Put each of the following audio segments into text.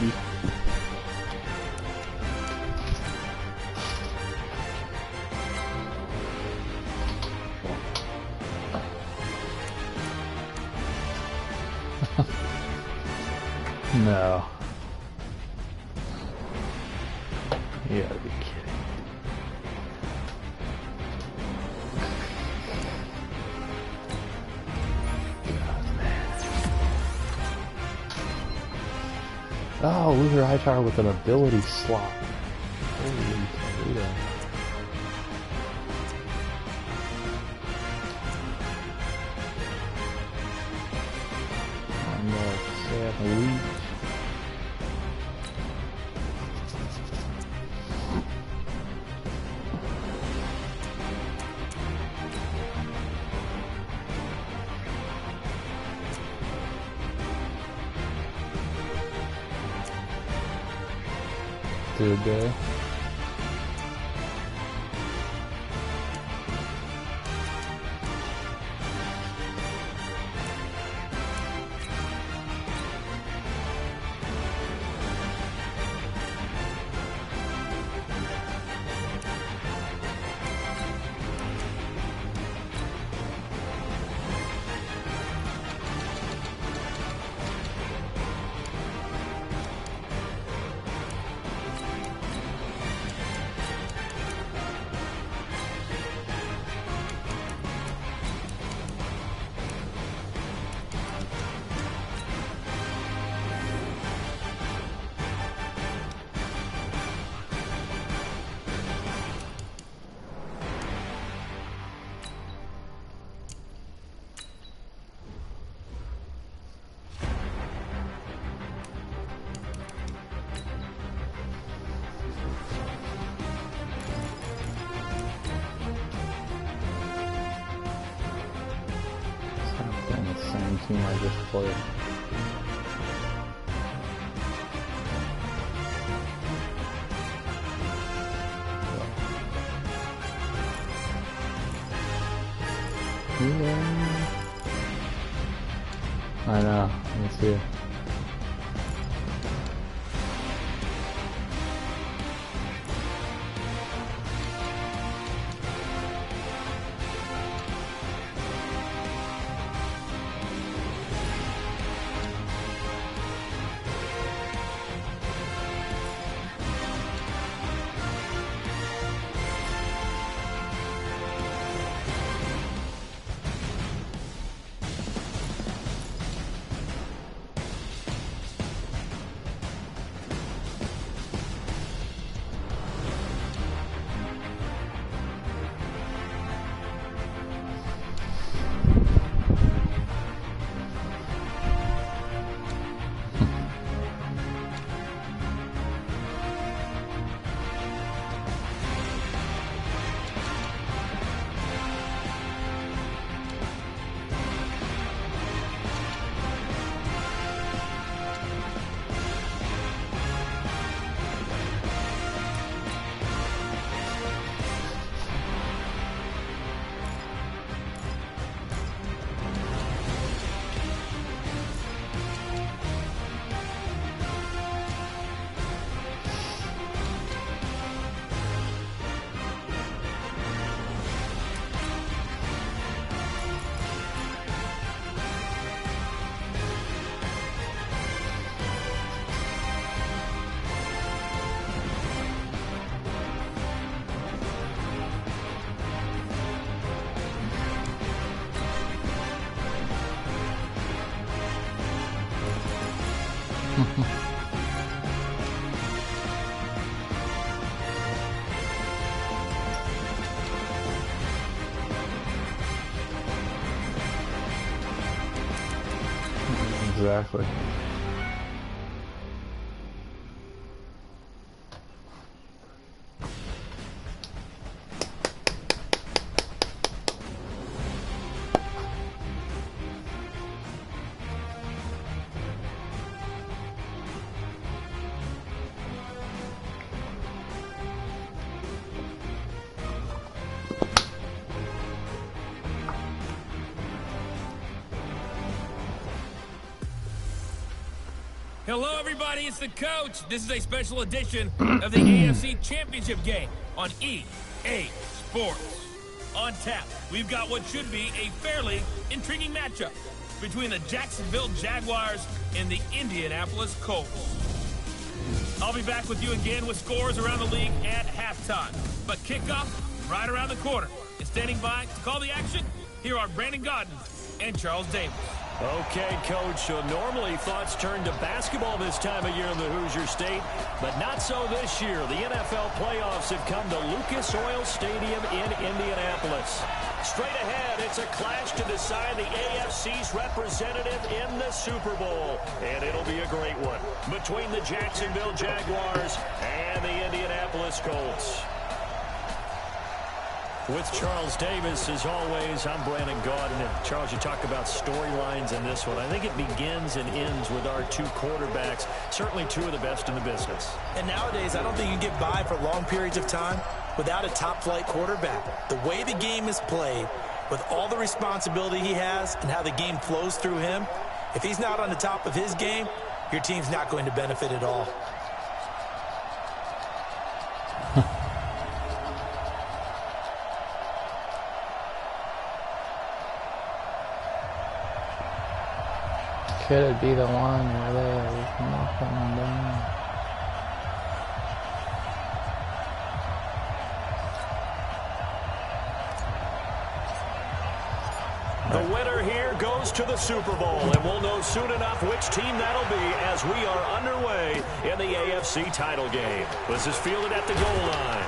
rookie. No. You gotta be kidding. God, man. Oh, loser Hightower with an ability slot. Holy Toledo. I'm gonna say I'm elite. Good day. Team I just played. Yeah. I know. Me too. Exactly. Hello, everybody. It's the coach. This is a special edition of the AFC Championship game on EA Sports. On tap, we've got what should be a fairly intriguing matchup between the Jacksonville Jaguars and the Indianapolis Colts. I'll be back with you again with scores around the league at halftime. But kickoff right around the corner. And standing by to call the action, here are Brandon Gaudin and Charles Davis. Okay, Coach, so normally thoughts turn to basketball this time of year in the Hoosier State, but not so this year. The NFL playoffs have come to Lucas Oil Stadium in Indianapolis. Straight ahead, it's a clash to decide the AFC's representative in the Super Bowl, and it'll be a great one between the Jacksonville Jaguars and the Indianapolis Colts. With Charles Davis, as always, I'm Brandon Gaudin. And Charles, you talk about storylines in this one. I think it begins and ends with our two quarterbacks, certainly two of the best in the business. And nowadays, I don't think you can get by for long periods of time without a top-flight quarterback. The way the game is played, with all the responsibility he has and how the game flows through him, if he's not on the top of his game, your team's not going to benefit at all. Could it be the one where they're knocking them down? The winner here goes to the Super Bowl, and we'll know soon enough which team that'll be as we are underway in the AFC title game. This is fielded at the goal line.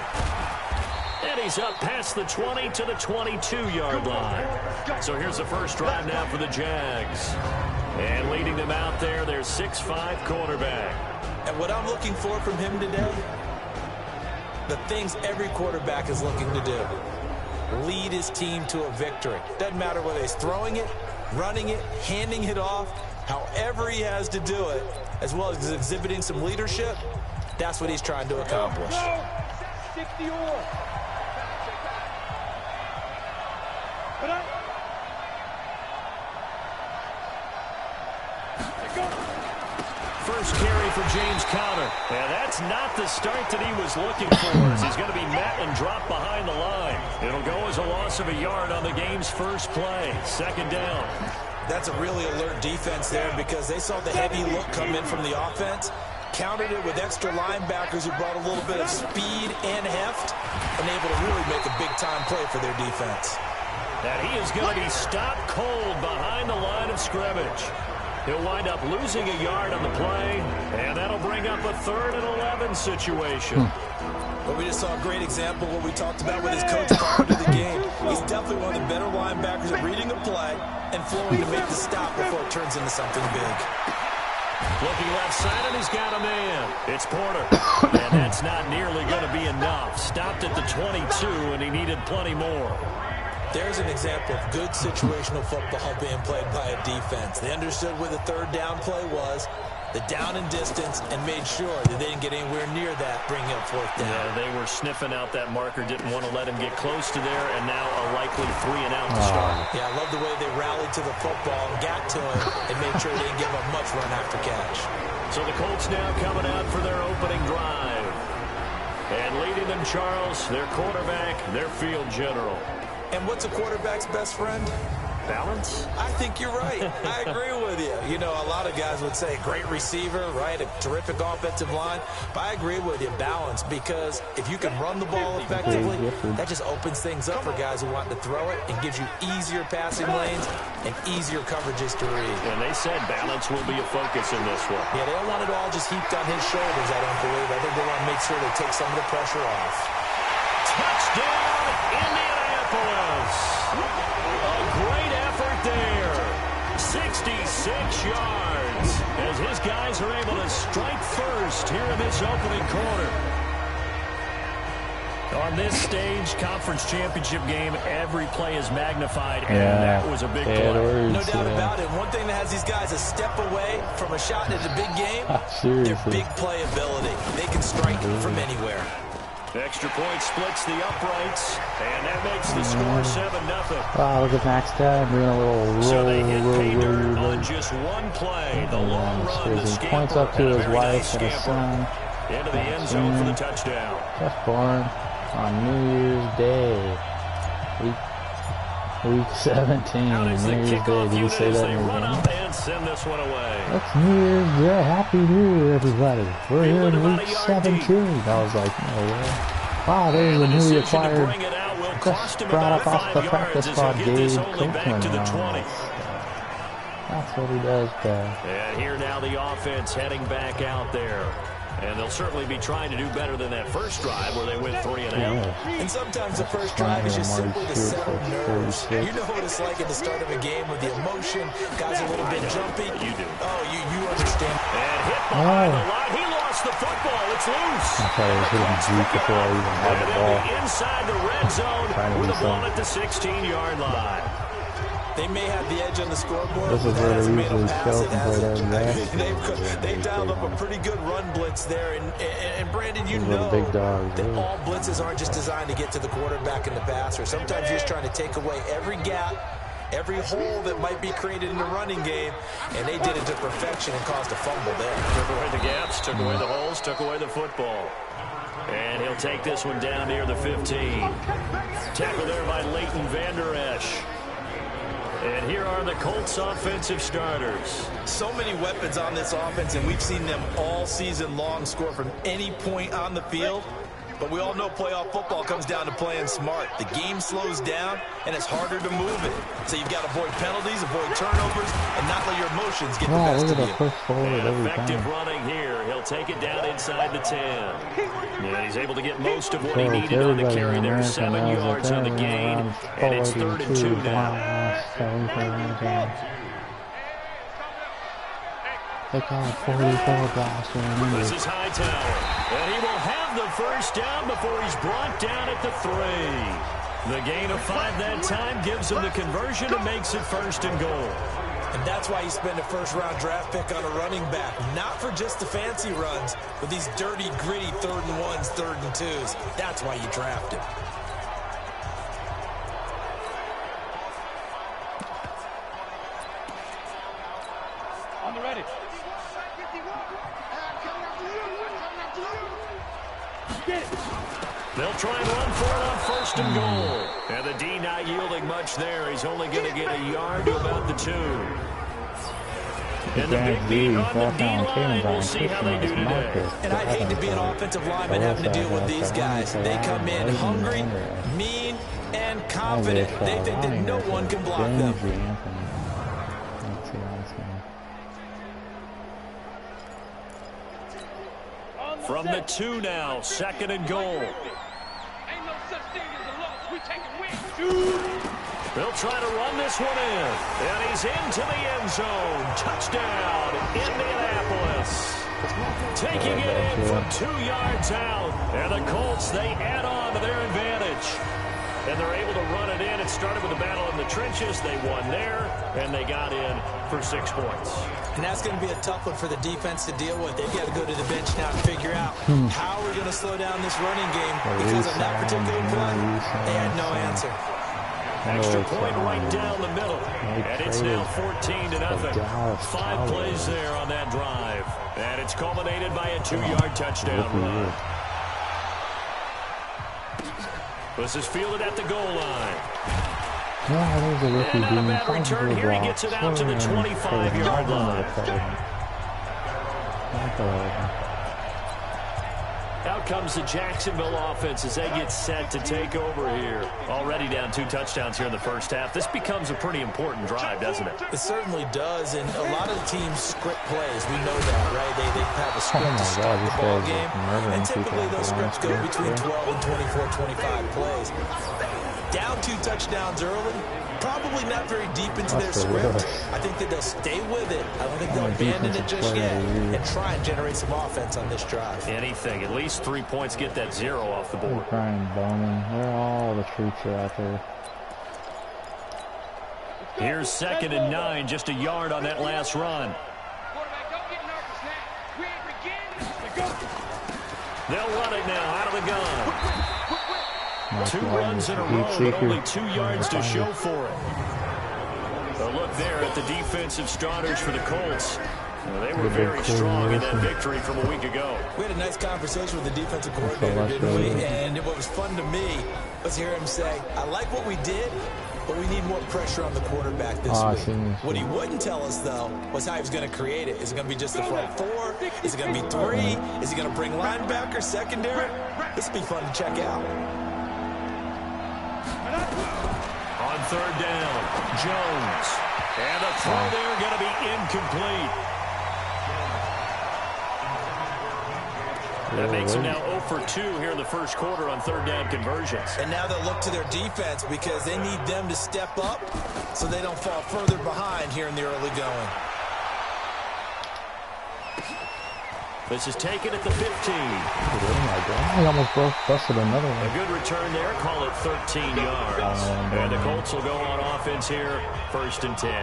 And he's up past the 20 to the 22-yard line. So here's the first drive now for the Jags. And leading them out there, their 6'5" quarterback. And what I'm looking for from him today, the things every quarterback is looking to do. Lead his team to a victory. Doesn't matter whether he's throwing it, running it, handing it off, however he has to do it, as well as exhibiting some leadership, that's what he's trying to accomplish. First carry for James Conner. And that's not the start that he was looking for, as he's going to be met and dropped behind the line. It'll go as a loss of a yard on the game's first play. Second down. That's a really alert defense there because they saw the heavy look come in from the offense, countered it with extra linebackers who brought a little bit of speed and heft, and able to really make a big-time play for their defense. And he is going to be stopped cold behind the line of scrimmage. He'll wind up losing a yard on the play, and that'll bring up a 3rd and 11 situation. But we just saw a great example of what we talked about with his coach prior to the game. He's definitely one of the better linebackers at reading the play and flowing to make the stop before it turns into something big. Looking left side, and he's got a man. It's Porter. And that's not nearly going to be enough. Stopped at the 22, and he needed plenty more. There's an example of good situational football being played by a defense. They understood where the 3rd down play was, the down and distance, and made sure that they didn't get anywhere near that, bringing up 4th down. Yeah, they were sniffing out that marker, didn't want to let him get close to there, and now a likely 3 and out to start. Yeah, I love the way they rallied to the football and got to him and made sure they didn't give up much run after catch. So the Colts now coming out for their opening drive. And leading them, Charles, their quarterback, their field general. And what's a quarterback's best friend? Balance? I think you're right. I agree with you. You know, a lot of guys would say great receiver, right? A terrific offensive line. But I agree with you, balance, because if you can run the ball effectively, that just opens things up for guys who want to throw it and gives you easier passing lanes and easier coverages to read. And they said balance will be a focus in this one. Yeah, they don't want it all just heaped on his shoulders, I don't believe. I think they want to make sure they take some of the pressure off. Touchdown, Indianapolis. A great effort there. 66 yards as his guys are able to strike first here in this opening quarter. On this stage, conference championship game, every play is magnified, and that was a big play. No doubt about it. One thing that has these guys a step away from a shot at a big game, their big play ability. They can strike from anywhere. Extra point splits the uprights, and that makes the score 7-0. Wow, look at Max Dad doing a little roll, So they hit pay dirt on just one play. The long run, the scamper, points up to his wife nice and his son. Into the end zone for the touchdown. Just born on New Year's Day. Week 17. Out is the New Year's Day. kickoff Did you say unit as that they in the run game? up and send this one away. That's New Year's Day. Happy New Year, everybody. We're here in About week a yard 17. deep. I was like, no way. Wow, there's a newly acquired, just brought up off the practice squad, Gabe Copeland. That's what he does best. And here now the offense heading back out there. And they'll certainly be trying to do better than that first drive where they went 3 and out. And sometimes the first drive is just simply to settle nerves. You know what it's like at the start of a game with the emotion. Guys are a little bit jumpy. You do. Oh, you understand. And hit behind the line. He lost the football. It's loose. I thought he was hitting deep before I even had the ball. Inside the red zone with the ball at the 16-yard line. They may have the edge on the scoreboard. This is where they usually scout and play their They've dialed up a pretty good run blitz there. And Brandon, you know know big dogs, that all blitzes aren't just designed to get to the quarterback in the passer. Sometimes you're just trying to take away every gap, every hole that might be created in the running game. And they did it to perfection and caused a fumble there. Took away the gaps, took away the holes, took away the football. And he'll take this one down near the 15. Tackle there by Leighton Vander Esch. And here are the Colts offensive starters. So many weapons on this offense, and we've seen them all season long score from any point on the field. But we all know playoff football comes down to playing smart. The game slows down, and it's harder to move it. So you've got to avoid penalties, avoid turnovers, and not let your emotions get the best of you. Effective running here. He'll take it down inside the 10. Yeah, he's able to get most of what he needed on the carry there. 7 yards on the gain, and it's 3rd and 2 now. They call it 44 blaster. This is Hightower, and he will have the first down before he's brought down at the 3. The gain of 5 that time gives him the conversion and makes it 1st and goal. And that's why you spend a first-round draft pick on a running back. Not for just the fancy runs, but these dirty, gritty 3rd and 1s, 3rd and 2s. That's why you draft him. On the ready. They'll try and run for it on 1st and goal. And the D not yielding much there. He's only going to get a yard to about the 2. And the big beat on the D line. We'll see how they do today. And I'd hate to be an offensive lineman having to deal with these guys. They come in hungry, mean, and confident. They think that no one can block them. From the 2 now, 2nd and goal. Ain't no such thing as a loss. We take a win. They'll try to run this one in. And he's into the end zone. Touchdown, Indianapolis. Taking it in from 2 yards out. And the Colts, they add on to their advantage. And they're able to run it in. It started with a battle in the trenches. They won there, and they got in for 6 points. And that's going to be a tough one for the defense to deal with. They've got to go to the bench now and figure out how we're going to slow down this running game. Because on that particular play, they had no answer. Extra point right down the middle. And it's now 14-0. 5 plays there on that drive. And it's culminated by a 2-yard touchdown run. This is fielded at the goal line. And on a bad return here, he gets it out to the 25-yard line. Out comes the Jacksonville offense as they get set to take over here. Already down 2 touchdowns here in the first half. This becomes a pretty important drive, doesn't it? It certainly does, and a lot of the teams script plays. We know that, right? They have a script to start the ball game, and typically those scripts go between 12 and 24, 25 plays. Down 2 touchdowns early, probably not very deep into their script. I think that they'll stay with it. I don't think they'll abandon it just yet and try and generate some offense on this drive. Anything. At least 3 points, get that 0 off the board. Brian Bowman, where all the troops are out there. Here's 2nd and 9, just a yard on that last run. Quarterback, don't get nervous now. We ain't beginning to go. They'll run it now out of the gun. 2 runs in a row, but only 2 yards to show for it. A look there at the defensive starters for the Colts. They were very strong in that victory from a week ago. We had a nice conversation with the defensive coordinator, didn't we? And what was fun to me was hear him say, I like what we did, but we need more pressure on the quarterback this week. What he wouldn't tell us, though, was how he was going to create it. Is it going to be just the front 4? Is it going to be 3? Is he going to bring linebacker, secondary? This will be fun to check out. On 3rd down, Jones. And the throw there going to be incomplete. That makes him now 0 for 2 here in the first quarter on 3rd down conversions. And now they'll look to their defense because they need them to step up so they don't fall further behind here in the early going. This is taken at the 15. He almost busted another one. A good return there. Call it 13 yards. And the Colts will go on offense here, 1st and 10.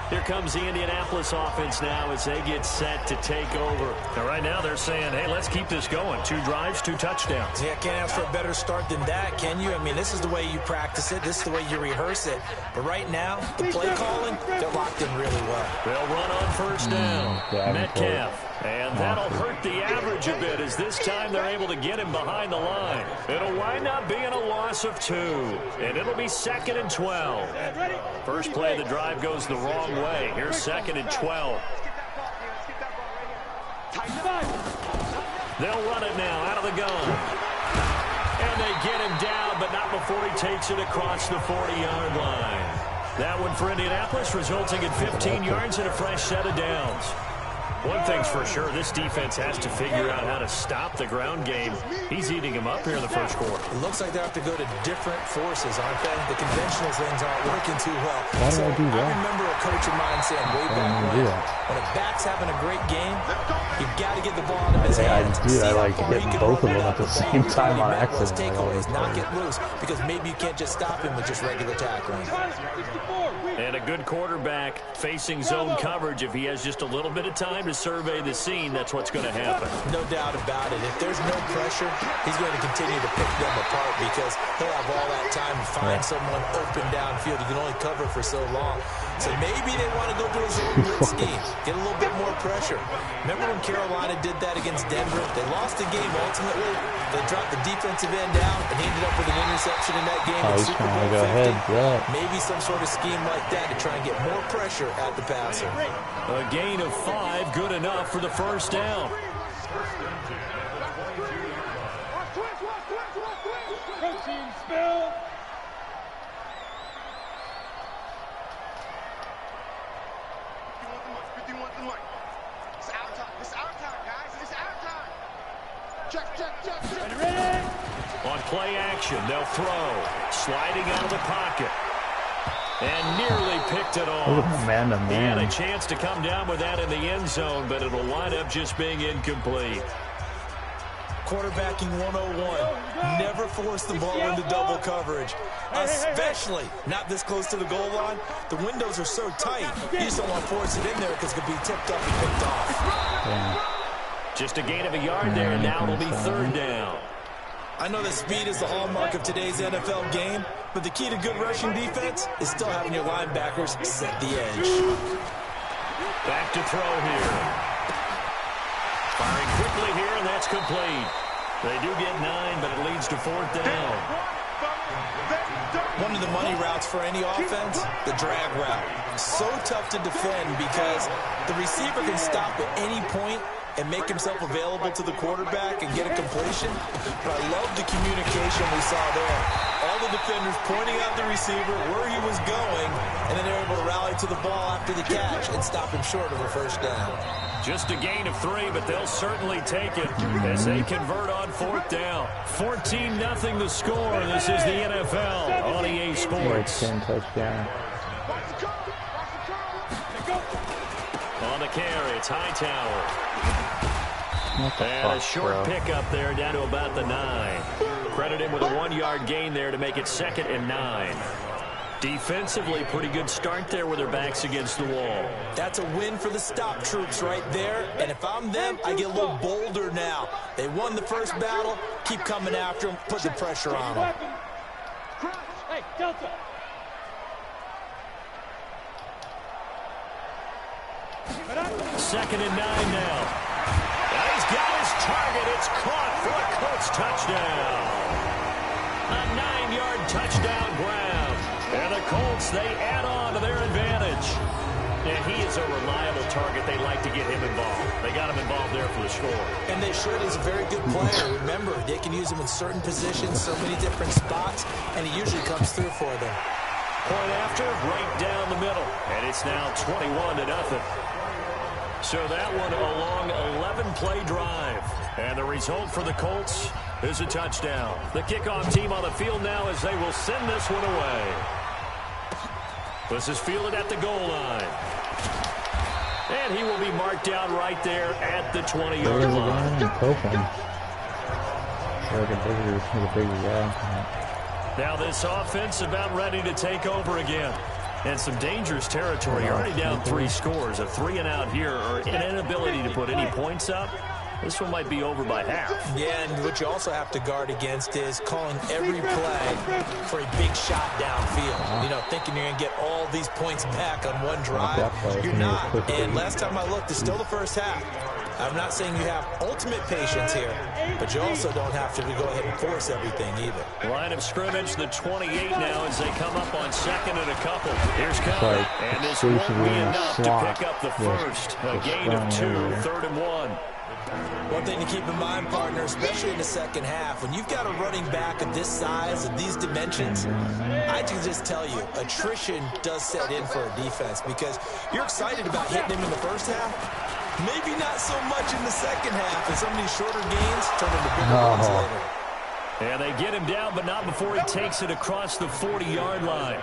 Here comes the Indianapolis offense now as they get set to take over. And right now they're saying, hey, let's keep this going. 2 drives, 2 touchdowns. Yeah, can't ask for a better start than that, can you? I mean, this is the way you practice it. This is the way you rehearse it. But right now, the play calling, they're locked in really well. They'll run on 1st down. Metcalf. And that'll hurt the average a bit as this time they're able to get him behind the line. It'll wind up being a loss of 2. And it'll be 2nd and 12. First play of the drive goes the wrong way. Here's 2nd and 12. They'll run it now out of the gun. And they get him down, but not before he takes it across the 40-yard line. That one for Indianapolis, resulting in 15 yards and a fresh set of downs. One thing's for sure, this defense has to figure out how to stop the ground game. He's eating him up here in the first quarter. It looks like they have to go to different forces, aren't they? The conventional things aren't working too well. Why do I do that? I remember a coach of mine saying way back when a back's having a great game, you've got to get the ball out of his hands. I like hitting both of them at the same time on accident. Takeaways, not get loose, because maybe you can't just stop him with just regular tackling. And a good quarterback facing zone coverage. If he has just a little bit of time to survey the scene, that's what's going to happen. No doubt about it. If there's no pressure, he's going to continue to pick them apart because he'll have all that time to find someone open downfield. You can only cover for so long. So maybe they want to go to a zone blitz scheme, get a little bit more pressure. Remember when Carolina did that against Denver? They lost the game ultimately. They dropped the defensive end out and ended up with an interception in that game in Super Bowl 50. Maybe some sort of scheme like that to try and get more pressure at the passer. A gain of 5, good enough for the first down. On play action, they'll throw. Sliding out of the pocket. And nearly picked it off. He had a chance to come down with that in the end zone, but it'll wind up just being incomplete. Quarterbacking 101. Never force the ball into double coverage, especially not this close to the goal line. The windows are so tight, you just don't want to force it in there because it could be tipped up and picked off. Just a gain of a yard there, and now it'll be 3rd down. I know that speed is the hallmark of today's NFL game, but the key to good rushing defense is still having your linebackers set the edge. Back to throw here. Firing quickly here, and that's complete. They do get 9, but it leads to 4th down. One of the money routes for any offense, the drag route. So tough to defend because the receiver can stop at any point and make himself available to the quarterback and get a completion. But I love the communication we saw there. All the defenders pointing out the receiver, where he was going, and then they're able to rally to the ball after the catch and stop him short of a first down. Just a gain of 3, but they'll certainly take it as they convert on 4th down. 14-0 the score. This is the NFL on EA Sports. 10 touchdown. On the carry, it's Hightower. And a short pickup there down to about the 9. Credit him with a 1-yard gain there to make it 2nd and 9. Defensively, pretty good start there with their backs against the wall. That's a win for the stop troops right there. And if I'm them, I get a little bolder now. They won the first battle. Keep coming after them. Put the pressure on them. Hey, Delta. Second and 9 now. He's got his target. It's caught for a Colts touchdown. A 9-yard touchdown grab. And the Colts, they add on to their advantage. And he is a reliable target. They like to get him involved. They got him involved there for the score. And they should. He's a very good player. Remember, they can use him in certain positions, so many different spots, and he usually comes through for them. Point after, right down the middle. And it's now 21-0. So that one a long 11-play drive. And the result for the Colts is a touchdown. The kickoff team on the field now as they will send this one away. This is fielded at the goal line. And he will be marked down right there at the 20-yard line. Now this offense about ready to take over again. And some dangerous territory. You're already down 3 scores. A 3-and-out here or an inability to put any points up. This one might be over by half. Yeah, and what you also have to guard against is calling every play for a big shot downfield. You know, thinking you're going to get all these points back on one drive. You're not. And last time I looked, it's still the first half. I'm not saying you have ultimate patience here, but you also don't have to go ahead and force everything either. Line of scrimmage, the 28 now as they come up on second and a couple. Here's Conner, and this won't be enough to pick up the first. A gain of 2, 3rd and 1. One thing to keep in mind, partner, especially in the second half, when you've got a running back of this size and these dimensions, I can just tell you, attrition does set in for a defense because you're excited about hitting him in the first half. Maybe not so much in the second half, and some of these shorter gains turn into bigger ones later. And they get him down, but not before he takes it across the 40-yard line.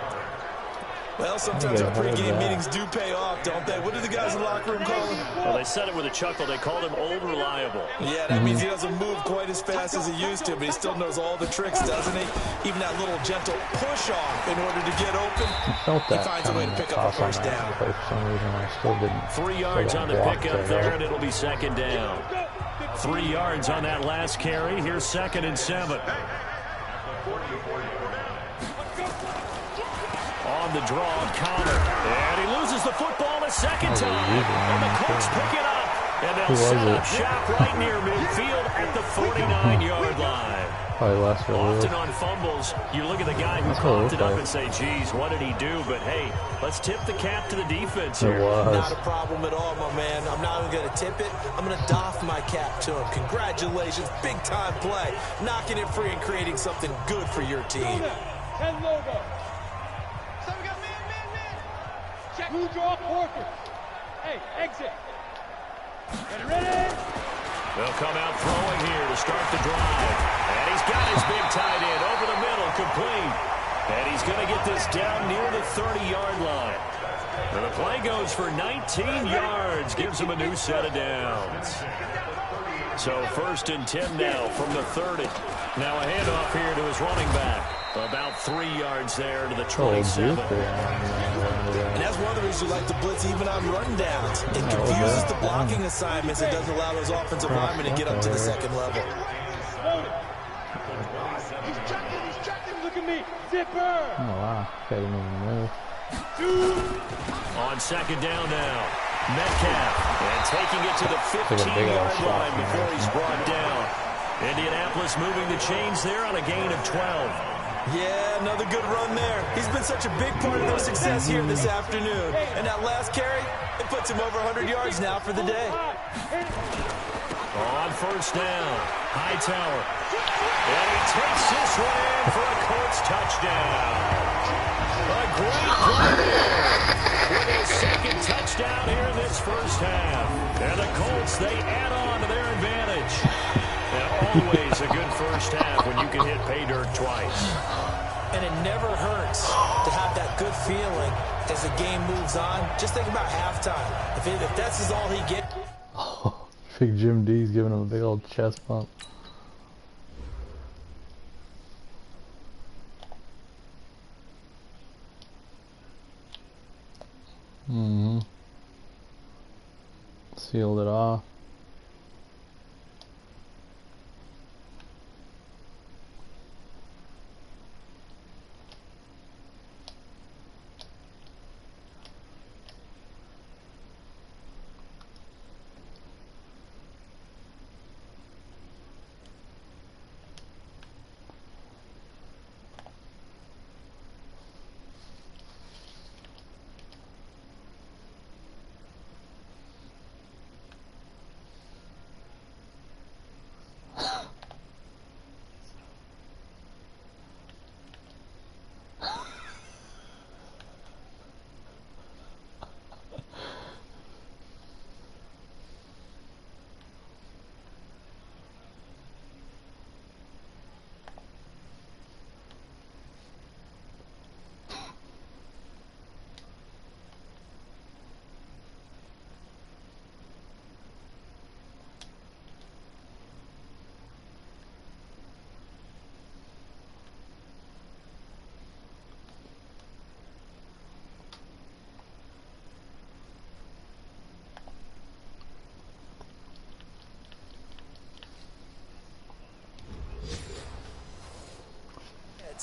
Well, sometimes our pregame meetings do pay off, don't they? What do the guys in the locker room call him? Well, they said it with a chuckle. They called him Old Reliable. Yeah, that means he doesn't move quite as fast as he used to, but he still knows all the tricks, doesn't he? Even that little gentle push-off in order to get open, he finds a way to pick up a first down. For some reason, I still didn't. 3 yards on the pickup there, and it'll be second down. 3 yards on that last carry. Here's 2nd and 7. On the draw, Conner. And he loses the football a second time. And the Colts pick it up. And they'll set up shop right near midfield at the 49-yard line. Often on fumbles, you look at the guy who coughed it up and say, geez, what did he do? But, hey, let's tip the cap to the defense here. Not a problem at all, my man. I'm not even going to tip it. I'm going to doff my cap to him. Congratulations. Big-time play. Knocking it free and creating something good for your team. Blue draw, Porter. Hey, exit. Get ready. They'll come out throwing here to start the drive. And he's got his big tight end over the middle, complete. And he's going to get this down near the 30-yard line. And the play goes for 19 yards, gives him a new set of downs. So 1st and 10 now from the 30. Now a handoff here to his running back. About 3 yards there to the 27. And that's one of the reasons we like to blitz even on rundowns. It confuses the blocking assignments. It doesn't allow those offensive linemen to get up to the second level. He's checking. Look at me. Zipper. Oh, wow. Can't even move. On second down now. Metcalf. And taking it to the 15-yard line before he's brought down. Indianapolis moving the chains there on a gain of 12. Yeah, another good run there. He's been such a big part of their success here this afternoon. And that last carry, it puts him over 100 yards now for the day. On 1st down, Hightower. And he takes this one in for a Colts touchdown. A great play there with his 2nd touchdown here in this first half. And the Colts, they add on to their advantage. And always a good first half when you can hit pay dirt twice. And it never hurts to have that good feeling as the game moves on. Just think about halftime. If that's all he gets. Oh, Big Jim D's giving him a big old chest bump. Mm-hmm. Sealed it off.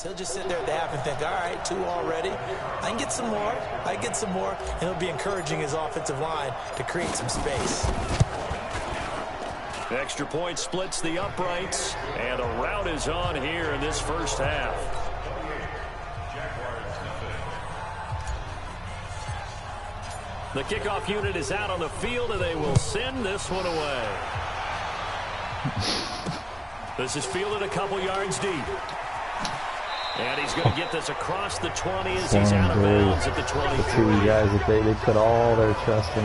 He'll just sit there at the half and think, all right, 2 already. I can get some more. I get some more. And he'll be encouraging his offensive line to create some space. Extra point splits the uprights, and a rout is on here in this first half. The kickoff unit is out on the field, and they will send this one away. This is fielded a couple yards deep. And he's going to get this across the 20 as he's out of bounds at the 23. The 2 guys that they put all their trust in.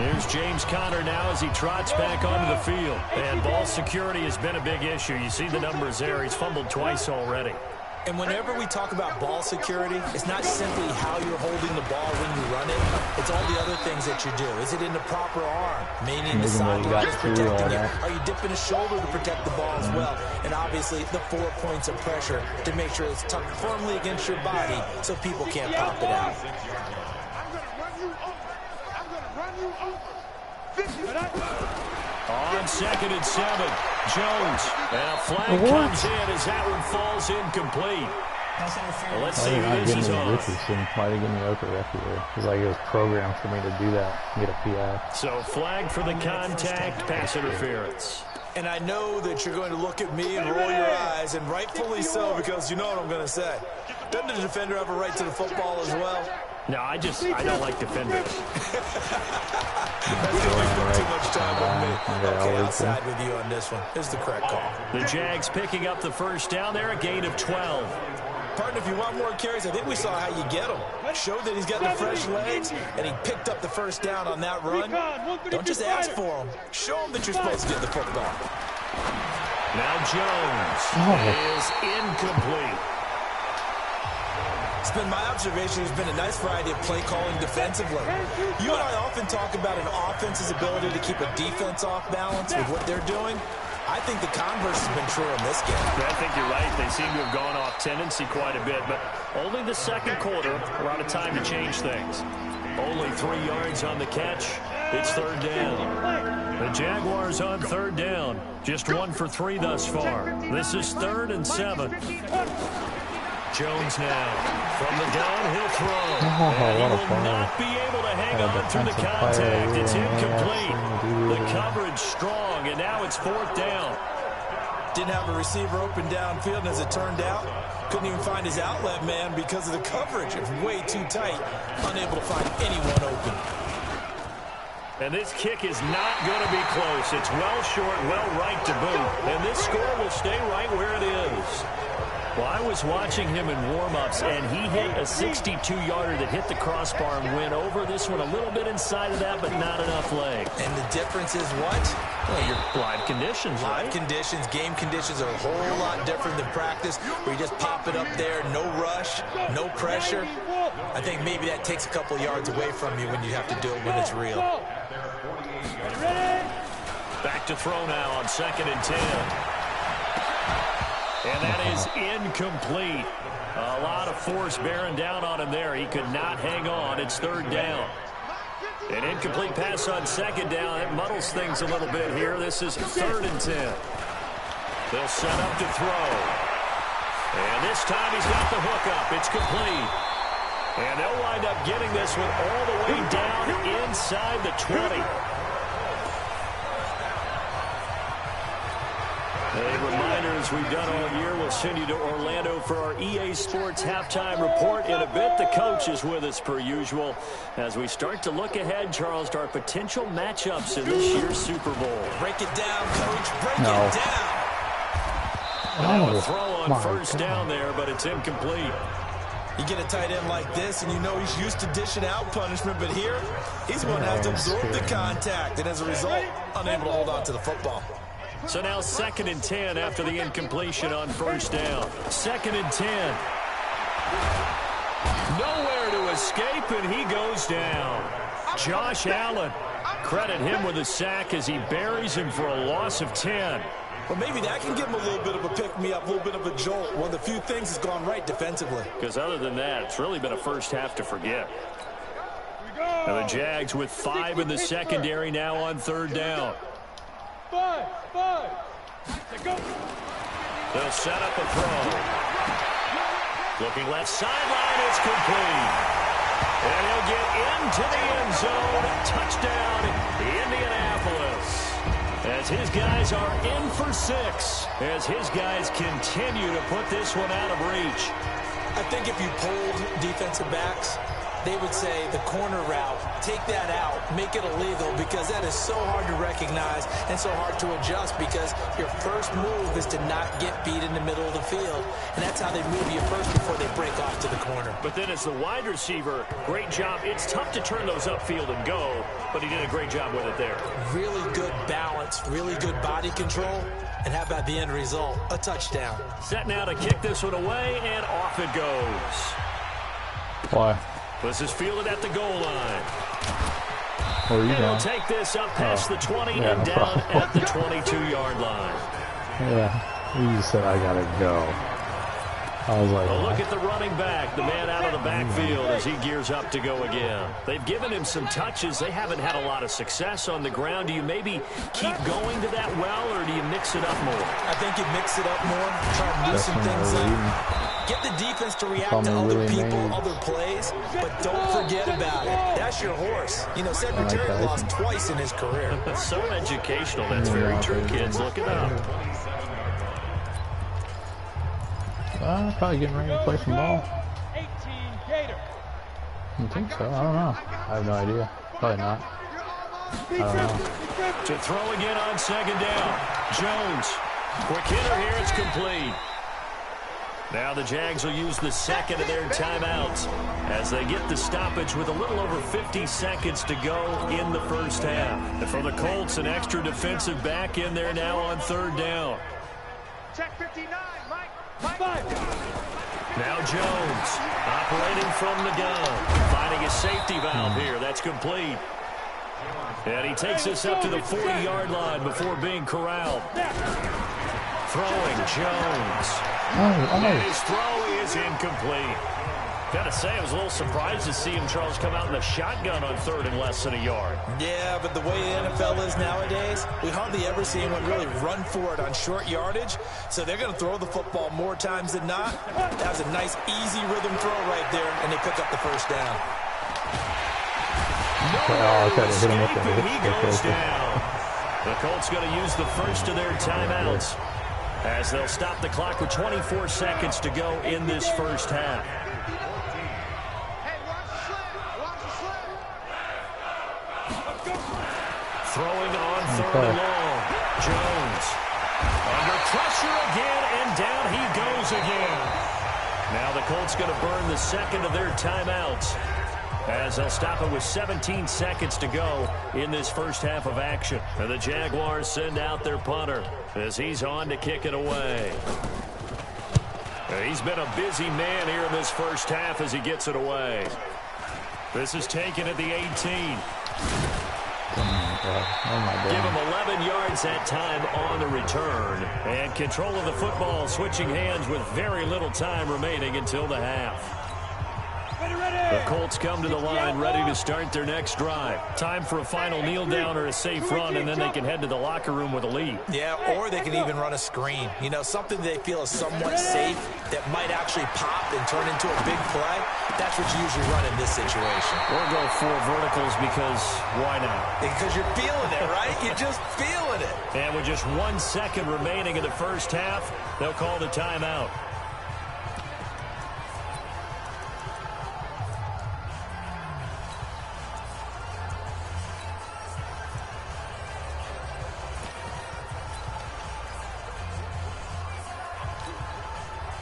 Here's James Conner now as he trots back onto the field. And ball security has been a big issue. You see the numbers there. He's fumbled twice already. And whenever we talk about ball security, it's not simply how you're holding the ball when you run it. It's all the other things that you do. Is it in the proper arm? Meaning the sideline is protecting it. Are you dipping a shoulder to protect the ball as well? And obviously the 4 points of pressure to make sure it's tucked firmly against your body so people can't pop it out. On 2nd and 7, Jones, and a flag comes in as that one falls incomplete. Well, let's see who this is on. Richardson might have given me over everywhere. It was like it was programmed for me to do that, get a PI. So flag for the contact, pass interference. And I know that you're going to look at me and roll your eyes, and rightfully so, because you know what I'm going to say. Doesn't the defender have a right to the football as well? No, I don't like defenders. That's going to spend too much time with me. Okay, I'll side with you on this one. This is the correct call. The Jags picking up the first down there, a gain of 12. Partner, if you want more carries, I think we saw how you get him. Showed that he's got the fresh legs, and he picked up the first down on that run. Don't just ask for him. Show him that you're supposed to get the football. Now Jones is incomplete. It's been my observation there's been a nice variety of play calling defensively. You and I often talk about an offense's ability to keep a defense off balance with what they're doing. I think the converse has been true in this game. I think you're right. They seem to have gone off tendency quite a bit, but only the second quarter, a lot of time to change things. Only 3 yards on the catch. It's 3rd down. The Jaguars on 3rd down. Just 1 for 3 thus far. This is 3rd and 7. Jones now from the downhill throw. And he will not be able to hang on through the contact. It's incomplete. The coverage strong, and now it's 4th down. Didn't have a receiver open downfield, and as it turned out, couldn't even find his outlet man because of the coverage. It was way too tight, unable to find anyone open. And this kick is not going to be close. It's well short, well right to boot. And this score will stay right where it is. Well, I was watching him in warm-ups, and he hit a 62-yarder that hit the crossbar and went over. This one a little bit inside of that, but not enough leg. And the difference is what? Well, your live conditions, right? Live conditions, game conditions are a whole lot different than practice, where you just pop it up there, no rush, no pressure. I think maybe that takes a couple yards away from you when you have to do it when it's real. Back to throw now on 2nd and 10. And that is incomplete. A lot of force bearing down on him there. He could not hang on. It's third down. An incomplete pass on second down. It muddles things a little bit here. This is 3rd and 10. They'll set up to throw. And this time he's got the hook up. It's complete. And they'll wind up getting this one all the way down inside the 20. A reminder, as we've done all year, we'll send you to Orlando for our EA Sports halftime report. In a bit, the coach is with us per usual as we start to look ahead, Charles, to our potential matchups in this year's Super Bowl. Break it down, Coach. Break it down. Now a throw on first down there, but it's incomplete. You get a tight end like this, and you know he's used to dishing out punishment, but here, he's going to have to absorb the contact, and as a result, unable to hold on to the football. So now 2nd and 10 after the incompletion on first down. 2nd and 10. Nowhere to escape, and he goes down. Josh Allen. Credit him with a sack as he buries him for a loss of 10. Well, maybe that can give him a little bit of a pick-me-up, a little bit of a jolt. One of the few things that's gone right defensively. Because other than that, it's really been a first half to forget. And the Jags with 5 in the secondary now on 3rd down. 5. Go. They'll set up a throw. Looking left sideline, it's complete. And he'll get into the end zone. Touchdown, Indianapolis. As his guys are in for 6. As his guys continue to put this one out of reach. I think if you polled defensive backs, they would say the corner route, take that out, make it illegal, because that is so hard to recognize and so hard to adjust, because your first move is to not get beat in the middle of the field. And that's how they move you first before they break off to the corner. But then as the wide receiver, great job. It's tough to turn those upfield and go, but he did a great job with it there. Really good balance, really good body control. And how about the end result? A touchdown. Set now to kick this one away, and off it goes. Why? This is fielded at the goal line. Where are you and going? he'll take this up past the 20 and down at the 22-yard line. Yeah, you just said I gotta go. I was like, a look at the running back, the man out of the backfield as he gears up to go again. They've given him some touches. They haven't had a lot of success on the ground. Do you maybe keep going to that well, or do you mix it up more? I think you mix it up more, try to loosen things up. Get the defense to react to other people, other plays, but don't forget about it. That's your horse. You know, Secretary lost twice in his career. So educational. That's very true, kids. Look it up. Probably getting ready to play some ball. 18 Gator. I think so. I don't know. I have no idea. Probably not. I don't know. To throw again on 2nd down. Jones. Quick hitter here. It's complete. Now the Jags will use the 2nd of their timeouts as they get the stoppage with a little over 50 seconds to go in the first half. And for the Colts, an extra defensive back in there now on 3rd down. Check 59, Mike. Now Jones operating from the gun, finding a safety valve here. That's complete. And he takes this up to the 40-yard line before being corralled. Throwing Jones. And his throw is incomplete. Gotta say, I was a little surprised to see him, Charles, come out in the shotgun on 3rd and less than a yard. Yeah, but the way the NFL is nowadays, we hardly ever see anyone really run for it on short yardage. So they're going to throw the football more times than not. That was a nice, easy rhythm throw right there, and they pick up the first down. He goes down. The Colts going to use the first of their timeouts as they'll stop the clock with 24 seconds to go in this first half. Throwing on 3rd and long. Jones under pressure again, and down he goes again. Now the Colts going to burn the 2nd of their timeouts as they'll stop it with 17 seconds to go in this first half of action. And the Jaguars send out their punter as he's on to kick it away. He's been a busy man here in this first half as he gets it away. This is taken at the 18. God. Oh my God. Give him 11 yards that time on the return. And control of the football switching hands with very little time remaining until the half. The Colts come to the line ready to start their next drive. Time for a final kneel down or a safe run, and then they can head to the locker room with a lead. Yeah, or they can even run a screen. You know, something they feel is somewhat safe that might actually pop and turn into a big play. That's what you usually run in this situation. Or go 4 verticals because why not? Because you're feeling it, right? You're just feeling it. And with just 1 second remaining in the first half, they'll call the timeout.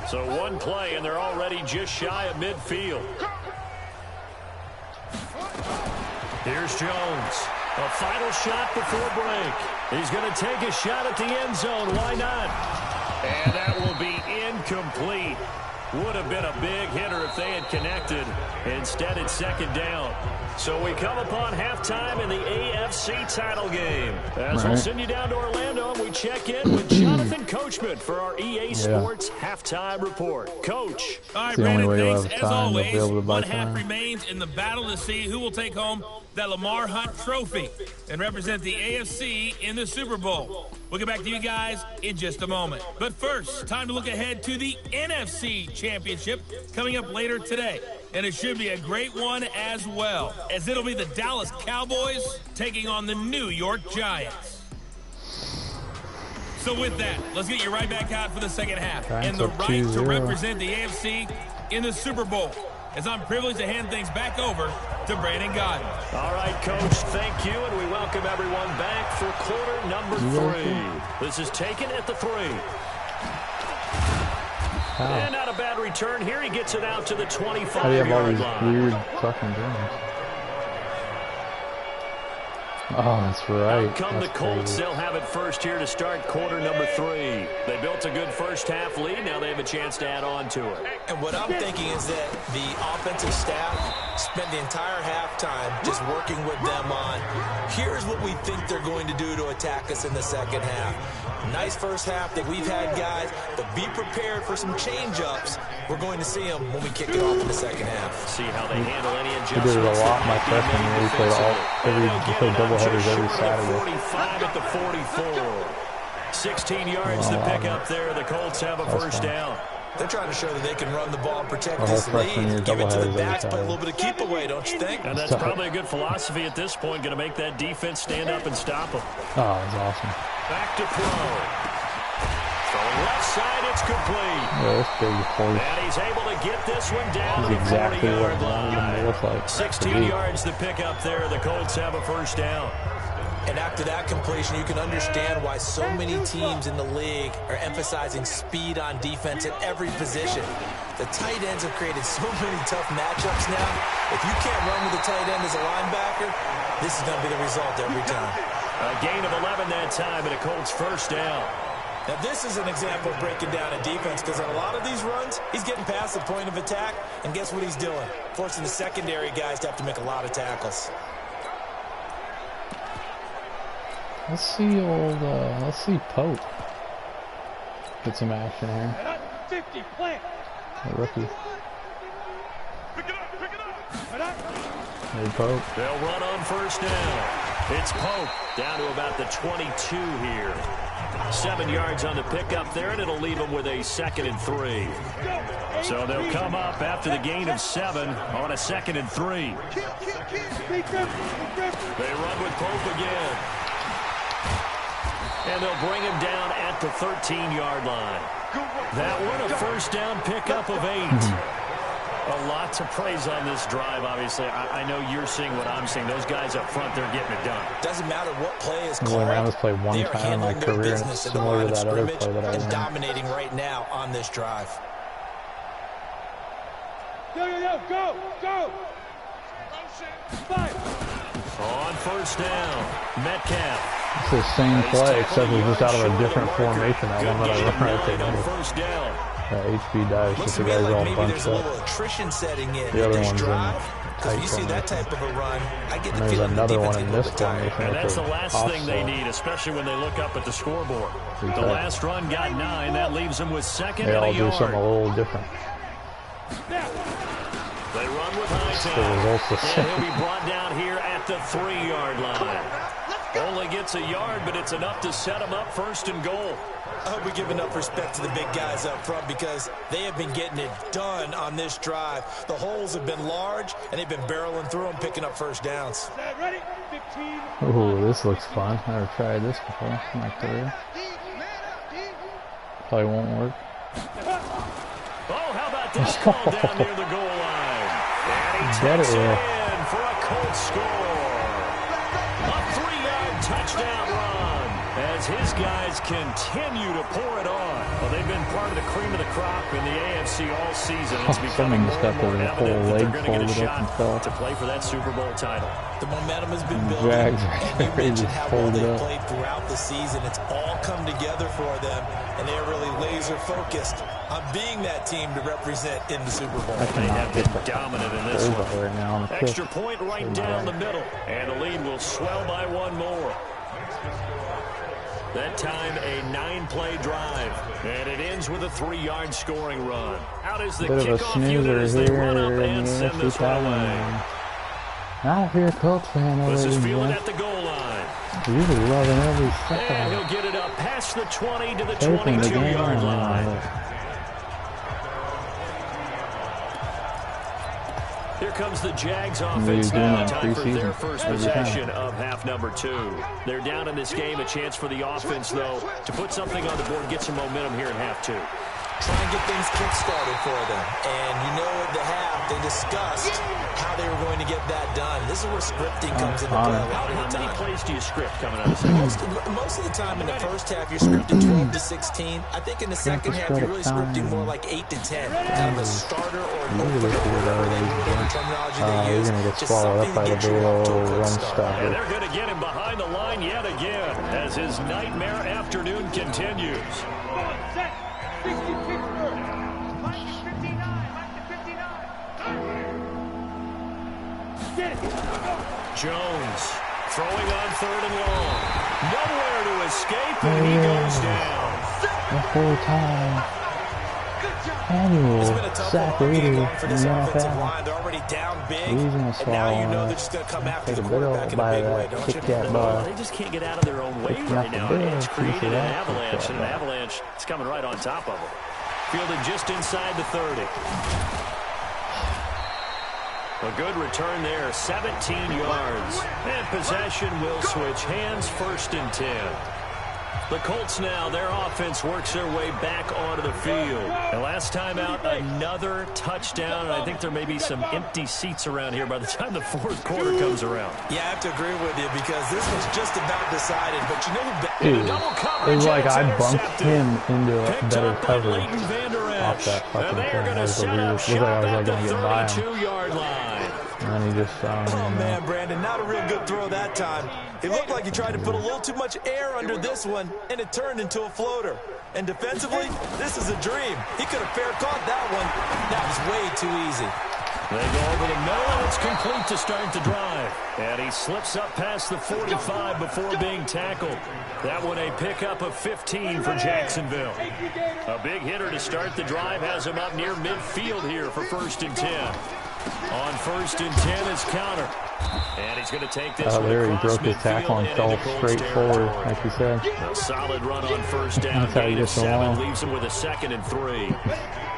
So 1 play, and they're already just shy of midfield. Here's Jones. A final shot before break. He's going to take a shot at the end zone. Why not? And that will be incomplete. Would have been a big hitter if they had connected. Instead, it's second down. So we come upon halftime in the AFC title game. As we'll send you down to Orlando, and we check in with Jonathan Coachman for our EA Sports halftime report. Coach. All right, Brandon, thanks. As always, 1 half remains in the battle to see who will take home that Lamar Hunt trophy and represent the AFC in the Super Bowl. We'll get back to you guys in just a moment. But first, time to look ahead to the NFC Championship coming up later today. And it should be a great one as well, as it'll be the Dallas Cowboys taking on the New York Giants. So with that, let's get you right back out for the second half. And the right to represent the AFC in the Super Bowl, as I'm privileged to hand things back over to Brandon Godden. All right, Coach, thank you, and we welcome everyone back for quarter number 3. This is taken at the 3. And not a bad return here. He gets it out to the 25-yard line. Weird fucking games. Oh, that's right. Out come the Colts. They'll have it first here to start quarter number 3. They built a good first half lead. Now they have a chance to add on to it. And what I'm thinking is that the offensive staff spent the entire halftime just working with them on, here's what we think they're going to do to attack us in the second half. Nice first half that we've had, guys, but be prepared for some change-ups. We're going to see them when we kick it off in the second half. See how they handle any adjustments. He did it a lot my freshman year. He played doubleheaders every Saturday. 45 at the 44. 16 yards to pick up there. The Colts have a first down. They're trying to show that they can run the ball and protect this lead. Give it to the backs, play a little bit of keep away, don't you think? And that's probably a good philosophy at this point, going to make that defense stand up and stop them. Oh, that's awesome. Back to throw. From left side, it's complete. Yeah, that's big force. And he's able to get this one down to the exactly 40-yard line. 16 yards to pick up there. The Colts have a first down. And after that completion, you can understand why so many teams in the league are emphasizing speed on defense at every position. The tight ends have created so many tough matchups now. If you can't run with the tight end as a linebacker, this is going to be the result every time. A gain of 11 that time, and a Colts first down. Now, this is an example of breaking down a defense, because on a lot of these runs, he's getting past the point of attack, and guess what he's doing? Forcing the secondary guys to have to make a lot of tackles. Let's see Pope get some action here. 50, plant. A rookie. Pick it up. Hey, Pope. They'll run on first down. It's Pope down to about the 22 here. 7 yards on the pickup there, and it'll leave them with a 2nd and 3. So they'll come up after the gain of 7 on a 2nd and 3. They run with Pope again. And they'll bring him down at the 13-yard line. That one, a first down pickup of 8. A lot to praise on this drive, obviously. I know you're seeing what I'm seeing. Those guys up front, they're getting it done. Doesn't matter what play is I've only called. played one time in my career, and it's similar to that other play that I and ran. dominating right now on this drive. Go. On first down, Metcalf. It's the same play, except it's just out of a different formation. That one that I ran right there. First down. HB dies Looks just the to me guys like all maybe bunched there's a little up. attrition setting in The other this one's in drive. Because if you see tight that type of a run, I get And the there's feeling the another defense one gets in a little this bit tired. formation. And that's the It's a last thing they offset. need, especially when they look up at the scoreboard. The Okay. last run got 9. That leaves them with second They and all a do yard. something a little different. They run with high The results the time. same. And he'll be brought down here at the 3-yard line. Only gets a yard, but it's enough to set him up first and goal. I hope we give enough respect to the big guys up front because they have been getting it done on this drive. The holes have been large, and they've been barreling through them, picking up first downs. Ready? 15. Ooh, this looks fun. Never tried this before. My career. Probably won't work. Oh, how about this call down near the goal line? And he takes it in for a Colts score. A 3-yard touchdown run as his guys continue to pour it on. Well, they've been part of the cream of the crop in the AFC all season. It's becoming more and more evident that they're going to get a shot to play for that Super Bowl title. The momentum has been building, Jags and you mentioned how well folded they up. played throughout the season. It's all come together for them, and they're really laser-focused on being that team to represent in the Super Bowl. They have been dominant in this one. Right now on the Extra point right down the middle, and the lead will swell by one more. That time, a 9-play drive, and it ends with a 3-yard scoring run. Out is the kickoff unit as they run up and send this one away. Not if you're a Colts fan, This is already, fielded man. at the goal line. You're loving every second. And he'll get it up past the 20 to the Everything the game 22-yard line. on. Here comes the Jags He's offense doing now. that Time for their preseason first every time. possession of half number 2. They're down in this game. A chance for the offense, though, to put something on the board, get some momentum here in half 2. Try and get things kick-started for them. And you know at the half, they discussed how they were going to get that done. This is where scripting comes into play a lot of the How many time. plays do you script coming out of second? Most of the time in the first half, you're scripting 12 to 16. I think in the second half, you're really scripting more like 8 to 10. Kind of a starter or an opener, whatever terminology they use. You're going to get Just swallowed something up by to the get you off to a Balo quick run start. stopper. And they're going to get him behind the line yet again as his nightmare afternoon continues. Set. 60 Pittsburgh. Mike 59. Mike 59. Get it. Jones throwing on 3rd and long. Nowhere to escape, and he goes down. The full time annual It's been a tough sack long game leader long for in this the offensive NFL. line. They're already down big, He's gonna and now you know swallow they're just going to come after take the a bit quarterback of in a by big way, that don't kick you? that ball. They just can't get out of their own way Picking right up the now. big And it's piece created of an that avalanche, kick and an that ball. avalanche is coming right on top of them. Fielded just inside the 30. A good return there, 17 yards. And possession will switch hands, 1st and 10. The Colts now, their offense works their way back onto the field. And last time out, another touchdown. And I think there may be some empty seats around here by the time the 4th quarter comes around. Yeah, I have to agree with you because this was just about decided. But you know who... Dude, it was like I bumped him into a better coverage off that And fucking they are thing. going That to was the set up weirdest. It looked like shop I was at like the going to get by him. 32-yard line. And then he just Oh, man, Brandon, not a real good throw that time. It looked like he tried to put a little too much air under this one, and it turned into a floater. And defensively, this is a dream. He could have fair caught that one. That was way too easy. They go over the middle, and it's complete to start the drive. And he slips up past the 45 before being tackled. That one a pickup of 15 for Jacksonville. A big hitter to start the drive has him up near midfield here for 1st and 10. On 1st and 10 is counter. And he's going to take this one there he across broke his tackle midfield and and fell into Colts straight forward, territory. like you said. A solid run on 1st down. That's how you Gain get of so 7 long. leaves him with a 2nd and 3.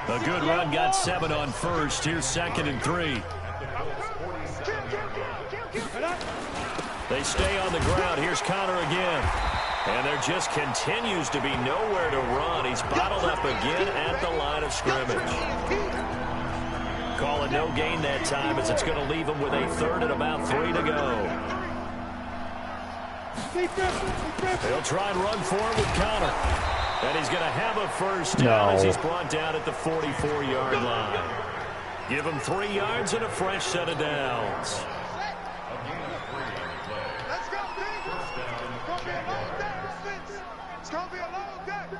A good run got 7 on 1st. Here's 2nd and 3. They stay on the ground. Here's Connor again. And there just continues to be nowhere to run. He's bottled up again at the line of scrimmage. Call it no gain that time as it's going to leave him with a 3rd and about 3 to go. He'll try and run for it with Connor. And he's going to have a 1st down as he's brought down at the 44-yard line. Give him 3 yards and a fresh set of downs. Let's go, It's going to be a long day.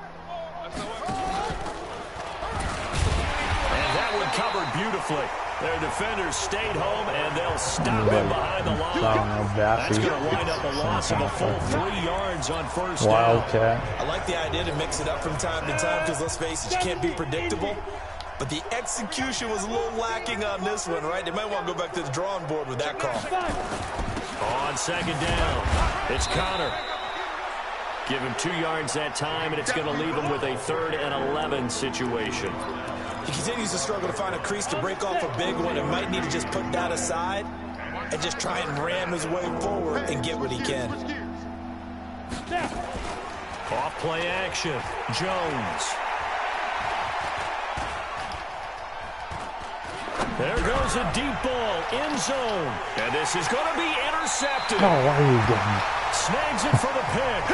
beautifully. Their defenders stayed home, and they'll stop him behind the line. That's going to wind up a loss of a full 3 yards on first down. Wildcat. I like the idea to mix it up from time to time because, let's face it, you can't be predictable. But the execution was a little lacking on this one, right? They might want to go back to the drawing board with that call. On second down, it's Connor. Give him 2 yards that time, and it's going to leave him with a 3rd and 11 situation. He continues to struggle to find a crease to break off a big one and might need to just put that aside and just try and ram his way forward and get what he can. Off play action, Jones. There goes a deep ball, end zone. And this is going to be intercepted. Oh, why are you getting it? Snags it for the pick.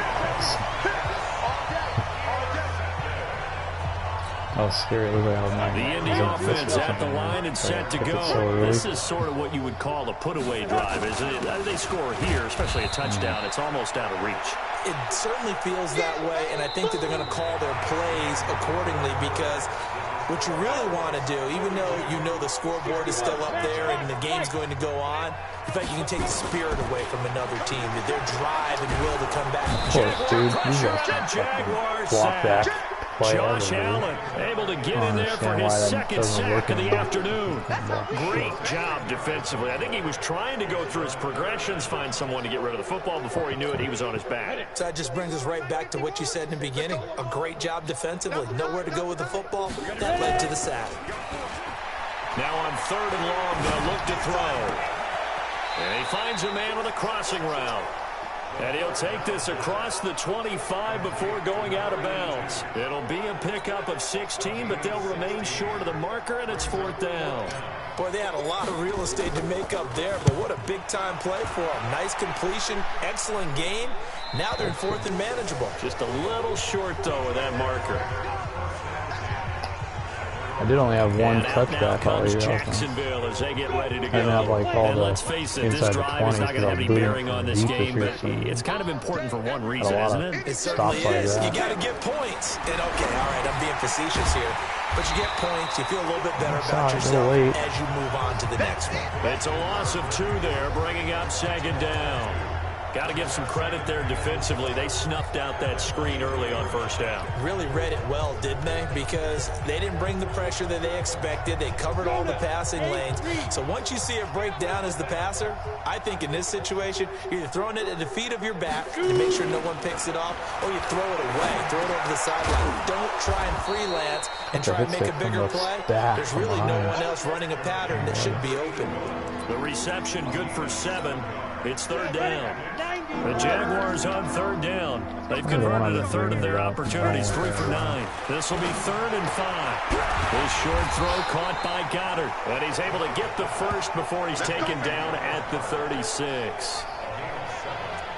Oh, scary. The Indy offense at the line and set to go. This is sort of what you would call a put-away drive, isn't it? They score here, especially a touchdown. It's almost out of reach. It certainly feels that way, and I think that they're going to call their plays accordingly because what you really want to do, even though you know the scoreboard is still up there and the game's going to go on, in fact, you can take the spirit away from another team, that their drive and will to come back. Of course, dude. You got block back. Josh Allen able to get in there for his 2nd sack of the afternoon. Great job defensively. I think he was trying to go through his progressions, find someone to get rid of the football. Before he knew it, he was on his back. So that just brings us right back to what you said in the beginning. A great job defensively. Nowhere to go with the football. That led to the sack. Now on 3rd and long, they'll look to throw. And he finds a man with a crossing route. And he'll take this across the 25 before going out of bounds. It'll be a pickup of 16, but they'll remain short of the marker, and it's 4th down. Boy, they had a lot of real estate to make up there, but what a big-time play for them. Nice completion, excellent game. Now they're in 4th and manageable. Just a little short, though, of that marker. I did only have one touchback all year. Jacksonville as they get ready to go. I didn't have like all and the let's face it, this inside drive is not going to have any bearing on this game, but year, it's kind of important for one reason, isn't it? It certainly is. You got to get points. And okay, all right, I'm being facetious here, but you get points, you feel a little bit better about yourself as you move on to the next one. It's a loss of 2 there, bringing up 2nd down. Got to give some credit there defensively. They snuffed out that screen early on 1st down. Really read it well, didn't they? Because they didn't bring the pressure that they expected. They covered all the passing lanes. So once you see it break down as the passer, I think in this situation, you're either throwing it at the feet of your back to make sure no one picks it off, or you throw it away, throw it over the sideline. Don't try and freelance and try and make a bigger play. There's really no one else running a pattern that should be open. The reception good for 7. It's 3rd down. The Jaguars on 3rd down. They've converted a 3rd of their opportunities, 3 for 9. This will be 3rd and 5. This short throw caught by Goddard. And he's able to get the 1st before he's taken down at the 36.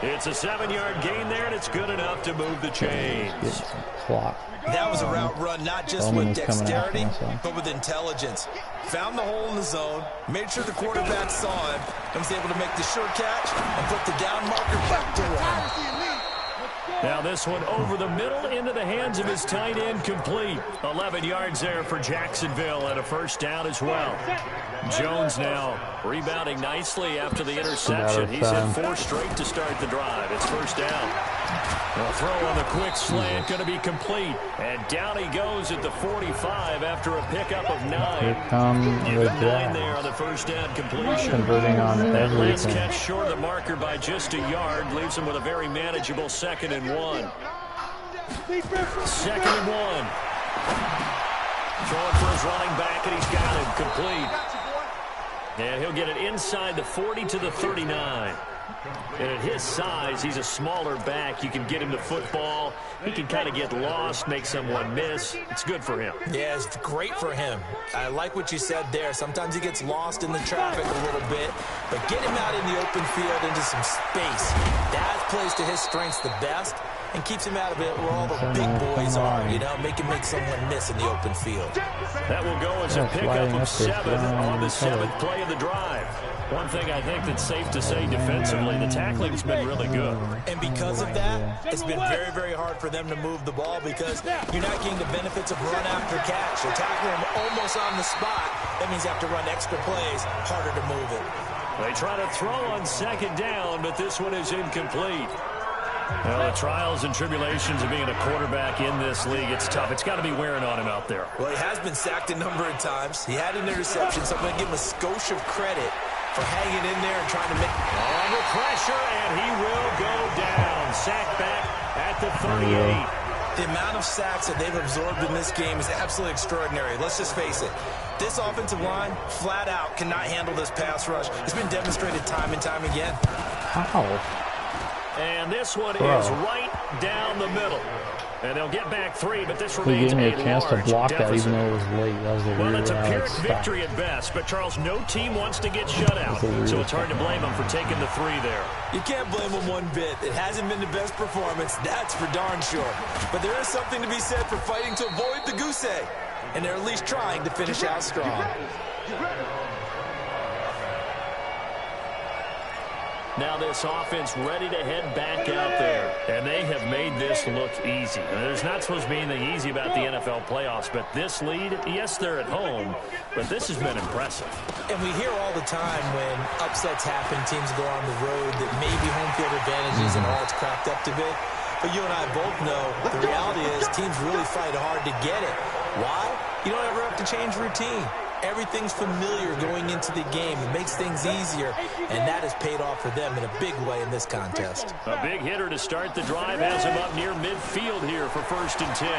It's a 7-yard gain there, and it's good enough to move the chains. That was a route run, not just with dexterity, but with intelligence. Found the hole in the zone, made sure the quarterback saw him, and was able to make the short catch and put the down marker back to 1. Now this one over the middle into the hands of his tight end, complete. 11 yards there for Jacksonville and a 1st down as well. Jones now rebounding nicely after the interception. He's hit 4 straight to start the drive. It's 1st down. The throw on the quick slant going to be complete. And down he goes at the 45 after a pickup of 9. Here come the 9 there on the 1st down completion. Converting on everything. Last catch short of the marker by just a yard. Leaves him with a very manageable 2nd and 1. 2nd and 1. Throwing for his running back, and he's got him complete. And he'll get it inside the 40 to the 39. And at his size, he's a smaller back. You can get him the football. He can kind of get lost, make someone miss. It's good for him. Yeah, it's great for him. I like what you said there. Sometimes he gets lost in the traffic a little bit, but get him out in the open field into some space. That plays to his strengths the best and keeps him out of it where all the big boys are, you know, make someone miss in the open field. That will go as a pickup of 7 on the 7th play of the drive. One thing I think that's safe to say defensively, the tackling's been really good. And because of that, it's been very, very hard for them to move the ball because you're not getting the benefits of run after catch. They're tackling them almost on the spot. That means you have to run extra plays, harder to move it. They try to throw on second down, but this one is incomplete. Well, the trials and tribulations of being a quarterback in this league, it's tough. It's got to be wearing on him out there. Well, he has been sacked a number of times. He had an interception, so I'm going to give him a skosh of credit for hanging in there and trying to make... Under pressure, and he will go down. Sacked back at the 38. The amount of sacks that they've absorbed in this game is absolutely extraordinary. Let's just face it. This offensive line, flat out, cannot handle this pass rush. It's been demonstrated time and time again. How? And this one is right down the middle. And they'll get back 3, but this remains a large deficit. He gave me a chance to block that even though it was late. That was the Well, weird it's a Pyrrhic victory at best, but Charles, no team wants to get shut out, so it's hard to blame them for taking the 3 there. You can't blame them one bit. It hasn't been the best performance, that's for darn sure. But there is something to be said for fighting to avoid the goose egg, and they're at least trying to finish out strong. Now this offense ready to head back out there. And they have made this look easy. And there's not supposed to be anything easy about the NFL playoffs, but this lead, yes, they're at home, but this has been impressive. And we hear all the time when upsets happen, teams go on the road, that maybe home field advantages and all it's cracked up to be. But you and I both know the reality is teams really fight hard to get it. Why? You don't ever have to change routine. Everything's familiar going into the game. It makes things easier, and that has paid off for them in a big way in this contest. A big hitter to start the drive has him up near midfield here for 1st and 10.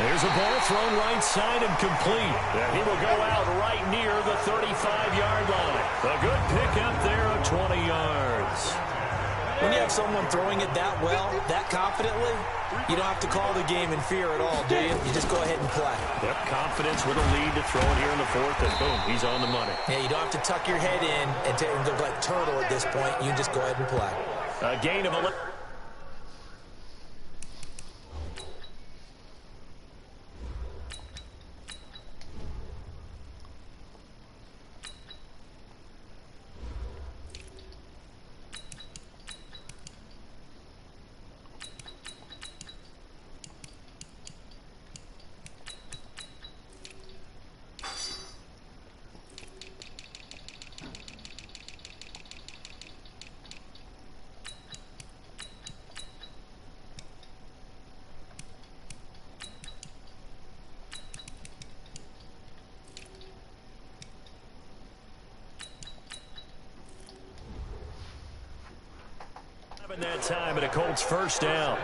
There's a ball thrown right side and complete. And he will go out right near the 35-yard line. A good pickup there of 20 yards. When you have someone throwing it that well, that confidently, you don't have to call the game in fear at all, do you? You just go ahead and play. Yep, confidence with a lead to throw it here in the 4th, and boom, he's on the money. Yeah, you don't have to tuck your head in and go like turtle at this point. You can just go ahead and play. A gain of 11. That time at a Colts 1st down.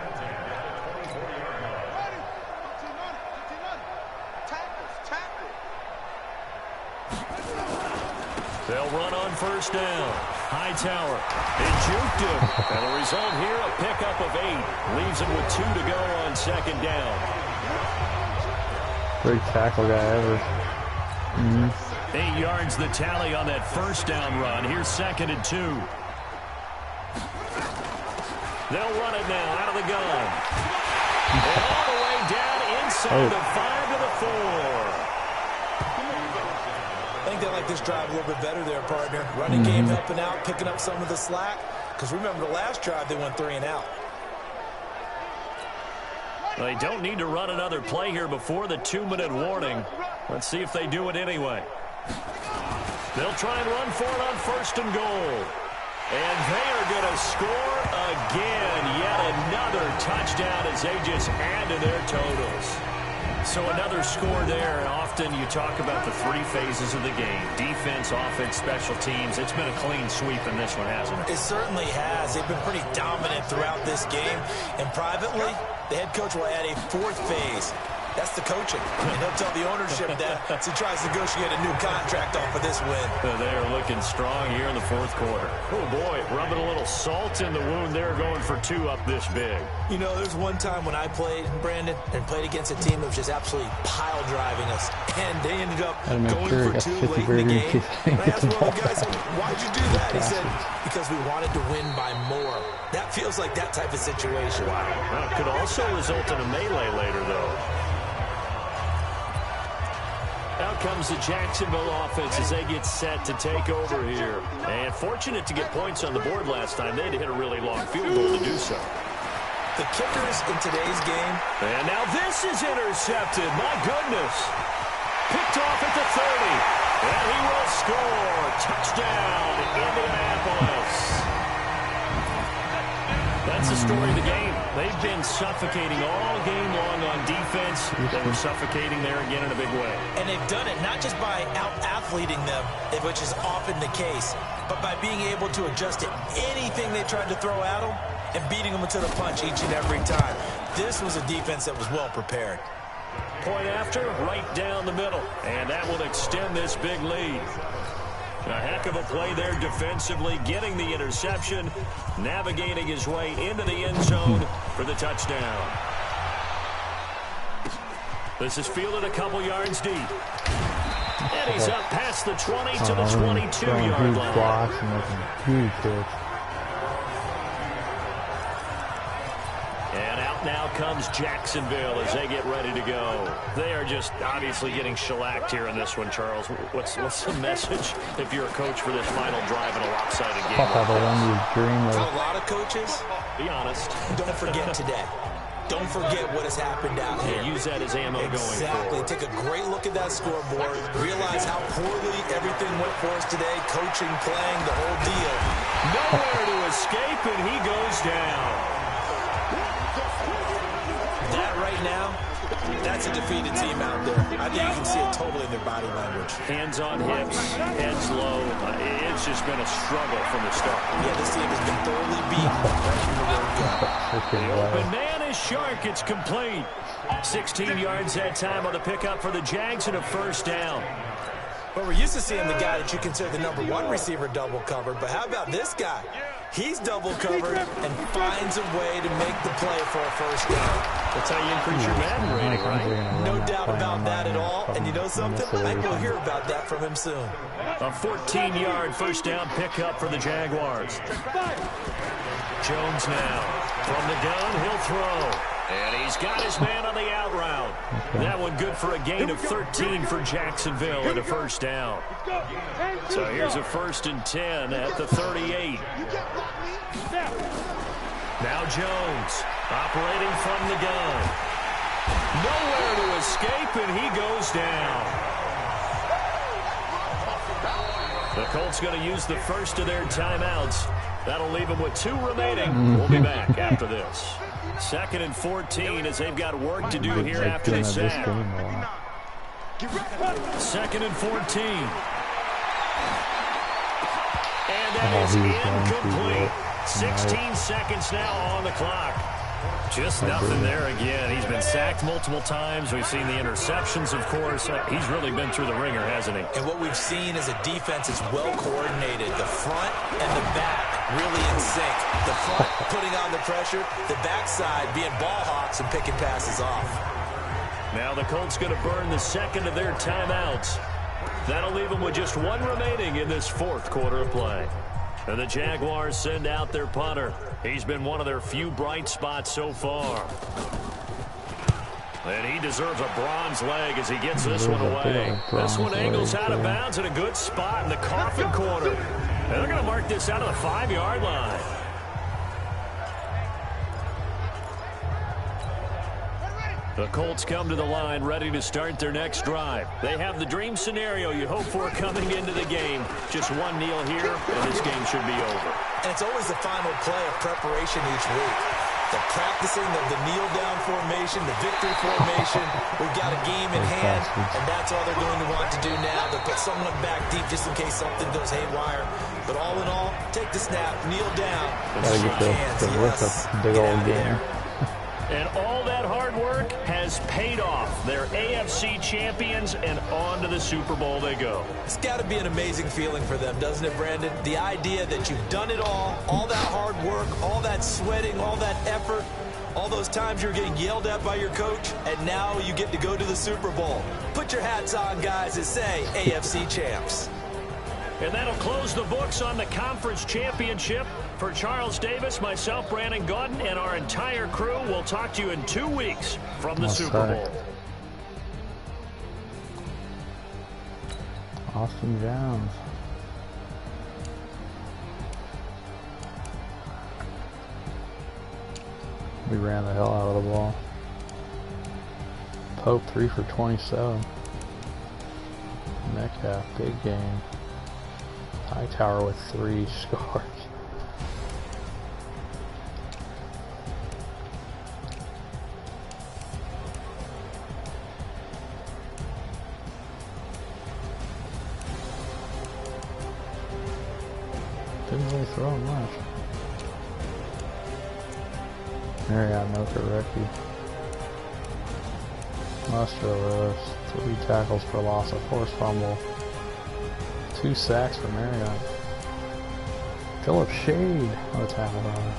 They'll run on 1st down. Hightower, they juked him. And the result here, a pickup of 8. Leaves him with 2 to go on 2nd down. Great tackle guy ever. 8 yards the tally on that 1st down run. Here's 2nd and 2. They'll run it now out of the gun. And all the way down inside the 5 to the 4. I think they like this drive a little bit better there, partner. Running game helping out, picking up some of the slack. Because remember, the last drive, they went 3 and out. They don't need to run another play here before the 2-minute warning. Let's see if they do it anyway. They'll try and run for it on 1st and goal. And they are going to score again. Yet another touchdown as they just add to their totals. So another score there. And often you talk about the 3 phases of the game. Defense, offense, special teams. It's been a clean sweep in this one, hasn't it? It certainly has. They've been pretty dominant throughout this game. And privately, the head coach will add a 4th phase. That's the coaching. And he'll tell the ownership that as he tries to negotiate a new contract off of this win. They are looking strong here in the 4th quarter. Oh, boy, rubbing a little salt in the wound there, going for 2 up this big. You know, there's one time when I played, Brandon, and played against a team that was just absolutely pile driving us. And they ended up going for 2 late in the game. And I asked one of the guys, why'd you do that? He said, because we wanted to win by more. That feels like that type of situation. Wow. Well, it could also result in a melee later, though. Out comes the Jacksonville offense as they get set to take over here. And fortunate to get points on the board last time. They had to hit a really long field goal to do so. The kickers in today's game. And now this is intercepted. My goodness. Picked off at the 30. And he will score. Touchdown, Indianapolis. That's the story of the game. They've been suffocating all game long on defense. They were suffocating there again in a big way. And they've done it not just by out-athleting them, which is often the case, but by being able to adjust to anything they tried to throw at them and beating them to the punch each and every time. This was a defense that was well prepared. Point after, right down the middle. And that will extend this big lead. A heck of a play there defensively, getting the interception, navigating his way into the end zone for the touchdown. This is fielded a couple yards deep. And he's up past the 20 to the 22-yard line. And out now comes Jacksonville as they get ready to go. They are just obviously getting shellacked here in this one, Charles. What's the message if you're a coach for this final drive in a lopsided game? For a lot of coaches, be honest. Don't forget today. Don't forget what has happened out here. Use that as ammo going forward. Exactly. Take a great look at that scoreboard. Realize how poorly everything went for us today. Coaching, playing, the whole deal. Nowhere to escape, and he goes down. That right now, that's a defeated team out there. I think you can see it totally in their body language. Hands on hips, heads low. It's just been a struggle from the start. Yeah, this team has been thoroughly beaten right from the word go. The open man is Shark. It's complete. 16 yards that time on the pickup for the Jags and a first down. Well, we're used to seeing the guy that you consider the #1 receiver double covered, but how about this guy? He's double covered and finds a way to make the play for a first down. That's how you increase your Madden rating, right? No doubt about that at all. And you know something? I think we'll hear about that from him soon. A 14-yard first down pickup for the Jaguars. Jones now. From the gun, he'll throw. And he's got his man on the out route. That one good for a gain of 13 for Jacksonville and a first down. So here's a 1st and 10 at the 38. Now Jones operating from the gun. Nowhere to escape, and he goes down. The Colts going to use the first of their timeouts. That'll leave them with 2 remaining. We'll be back after this. 2nd and 14 as they've got work to do here after the sack. 2nd and 14. And that is incomplete. 16 seconds now on the clock. Just nothing there again. He's been sacked multiple times. We've seen the interceptions, of course. He's really been through the ringer, hasn't he? And what we've seen is a defense that's well coordinated. The front and the back really in sync. The front putting on the pressure. The backside being ball hawks and picking passes off. Now the Colts going to burn the 2nd of their timeouts. That'll leave them with just 1 remaining in this 4th quarter of play. And the Jaguars send out their punter. He's been one of their few bright spots so far. And he deserves a bronze leg as he gets this one away. This one angles out of bounds in a good spot in the coffin corner. And they're going to mark this out of the 5-yard line. The Colts come to the line ready to start their next drive. They have the dream scenario you hope for coming into the game. Just 1 kneel here, and this game should be over. And it's always the final play of preparation each week. The practicing of the kneel-down formation, the victory formation. We've got a game in hand, and that's all they're going to want to do now. They'll put someone back deep just in case something goes haywire. But all in all, take the snap, kneel down, and shake hands. Yes, big old game. And all that hard work has paid off. They're AFC champions, and on to the Super Bowl they go. It's got to be an amazing feeling for them, doesn't it, Brandon? The idea that you've done it all that hard work, all that sweating, all that effort, all those times you're getting yelled at by your coach, and now you get to go to the Super Bowl. Put your hats on, guys, and say AFC champs. And that'll close the books on the conference championship. For Charles Davis, myself, Brandon Gaudin, and our entire crew, we'll talk to you in 2 weeks from the Super Bowl. Austin Jones. We ran the hell out of the ball. Pope 3 for 27. Metcalf, big game. Hightower with 3 scores. Didn't really throw him much. Marriott, no Karecki. Mustrolos, 3 tackles for loss, a forced fumble. 2 sacks for Marriott. Philip Shade, what a tackle on it.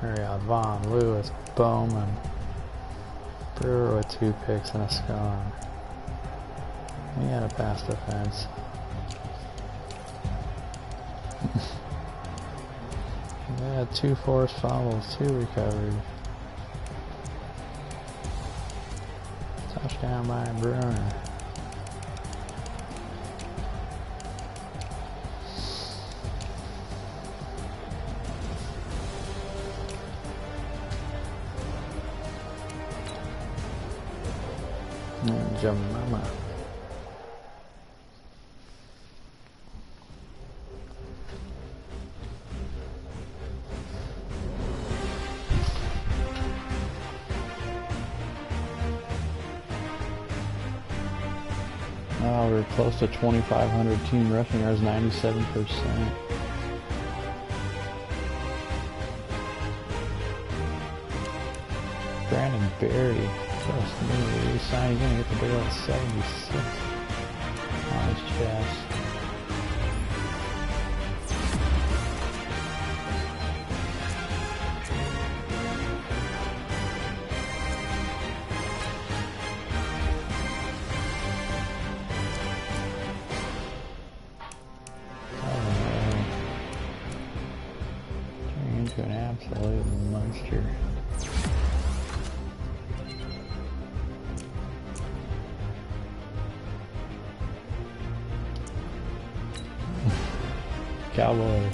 Marriott, Vaughn, Lewis, Bowman. Brewer with 2 picks and a scone. He had a pass defense. They had 2 forced fumbles, 2 recoveries. Touchdown by Bruner. And Jamama. Oh, we're close to 2,500 team rushing yards, 97%. Brandon Berry, just new. He signed, he's gonna get the barrel at 76 on his chest. An absolute monster. Cowboys.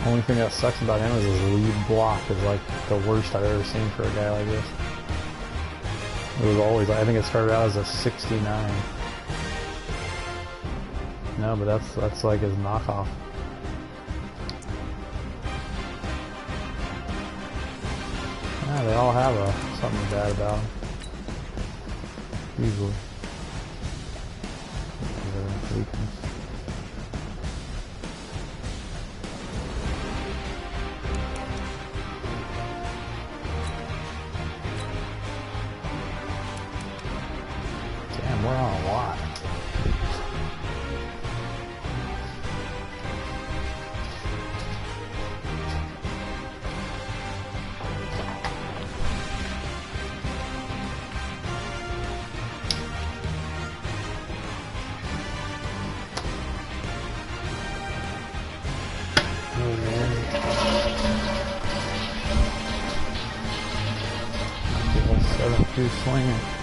Only thing that sucks about him is his lead block is like the worst I've ever seen for a guy like this. It was always, I think it started out as a 69. No, but that's like his knockoff. Yeah, they all have something bad about them. Usually. Damn, we're on a lot. Seven two swinging.